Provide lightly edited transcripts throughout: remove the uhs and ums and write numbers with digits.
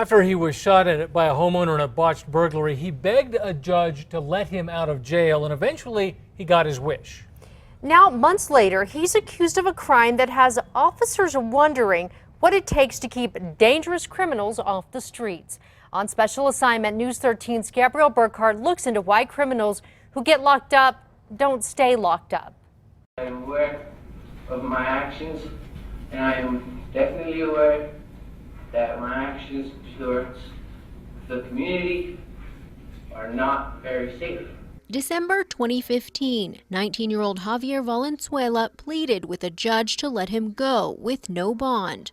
After he was shot at by a homeowner in a botched burglary, he begged a judge to let him out of jail, and eventually he got his wish. Now, months later, he's accused of a crime that has officers wondering what it takes to keep dangerous criminals off the streets. On special assignment, News 13's Gabrielle Burkhardt looks into why criminals who get locked up don't stay locked up. I am aware of my actions, and I am definitely aware that my actions towards the community are not very safe. December 2015, 19-year-old Javier Valenzuela pleaded with a judge to let him go with no bond.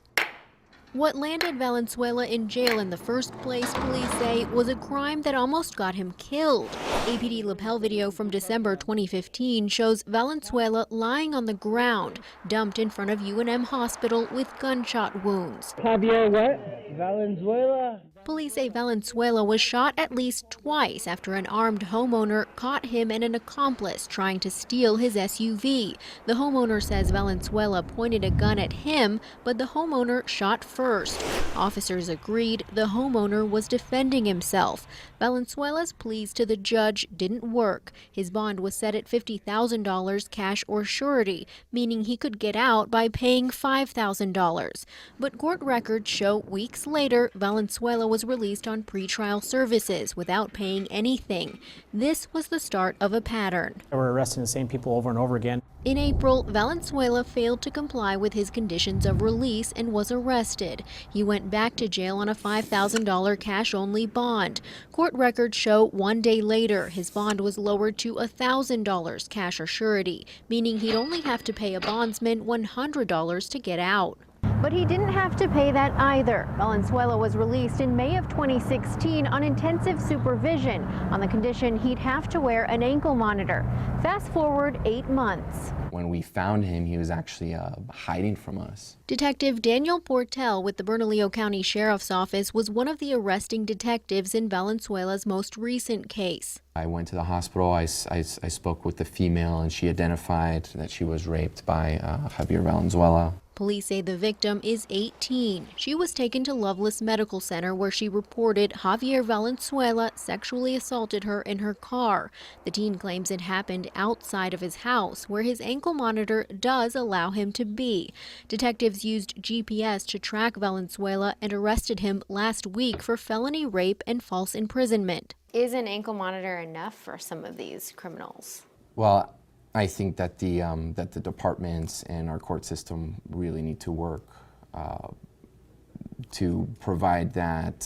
What landed Valenzuela in jail in the first place, police say, was a crime that almost got him killed. APD lapel video from December 2015 shows Valenzuela lying on the ground, dumped in front of UNM Hospital with gunshot wounds. Javier what? Valenzuela? Police say Valenzuela was shot at least twice after an armed homeowner caught him and an accomplice trying to steal his SUV. The homeowner says Valenzuela pointed a gun at him, but the homeowner shot first. Officers agreed the homeowner was defending himself. Valenzuela's pleas to the judge didn't work. His bond was set at $50,000 cash or surety, meaning he could get out by paying $5,000. But court records show weeks later, Valenzuela was released on pretrial services without paying anything. This was the start of a pattern. We're arresting the same people over and over again. In April, Valenzuela failed to comply with his conditions of release and was arrested. He went back to jail on a $5,000 cash-only bond. Court records show 1 day later, his bond was lowered to $1,000 cash or surety, meaning he'd only have to pay a bondsman $100 to get out. But he didn't have to pay that either. Valenzuela was released in May of 2016 on intensive supervision on the condition he'd have to wear an ankle monitor. Fast forward 8 months. When we found him, he was actually hiding from us. Detective Daniel Portel with the Bernalillo County Sheriff's Office was one of the arresting detectives in Valenzuela's most recent case. I went to the hospital, I spoke with the female, and she identified that she was raped by Javier Valenzuela. Police say the victim is 18. She was taken to Loveless Medical Center where she reported Javier Valenzuela sexually assaulted her in her car. The teen claims it happened outside of his house where his ankle monitor does allow him to be. Detectives used GPS to track Valenzuela and arrested him last week for felony rape and false imprisonment. Is an ankle monitor enough for some of these criminals? Well, I think that the departments and our court system really need to work to provide that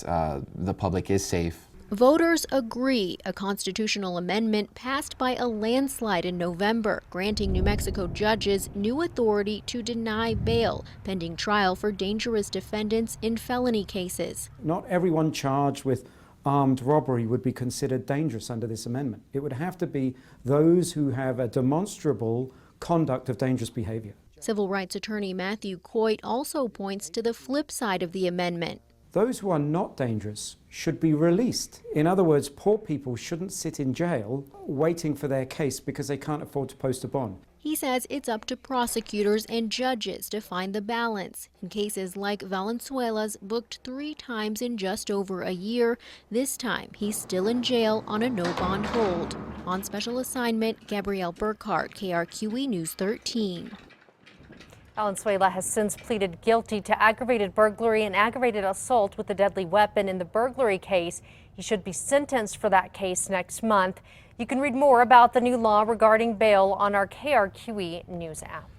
the public is safe. Voters agree. A constitutional amendment passed by a landslide in November, granting New Mexico judges new authority to deny bail pending trial for dangerous defendants in felony cases. Not everyone charged with armed robbery would be considered dangerous under this amendment. It would have to be those who have a demonstrable conduct of dangerous behavior. Civil rights attorney Matthew Coit also points to the flip side of the amendment. Those who are not dangerous should be released. In other words, poor people shouldn't sit in jail waiting for their case because they can't afford to post a bond. He says it's up to prosecutors and judges to find the balance. In cases like Valenzuela's, booked 3 times in just over a year, this time he's still in jail on a no-bond hold. On special assignment, Gabrielle Burkhardt, KRQE News 13. Valenzuela has since pleaded guilty to aggravated burglary and aggravated assault with a deadly weapon in the burglary case. He should be sentenced for that case next month. You can read more about the new law regarding bail on our KRQE News app.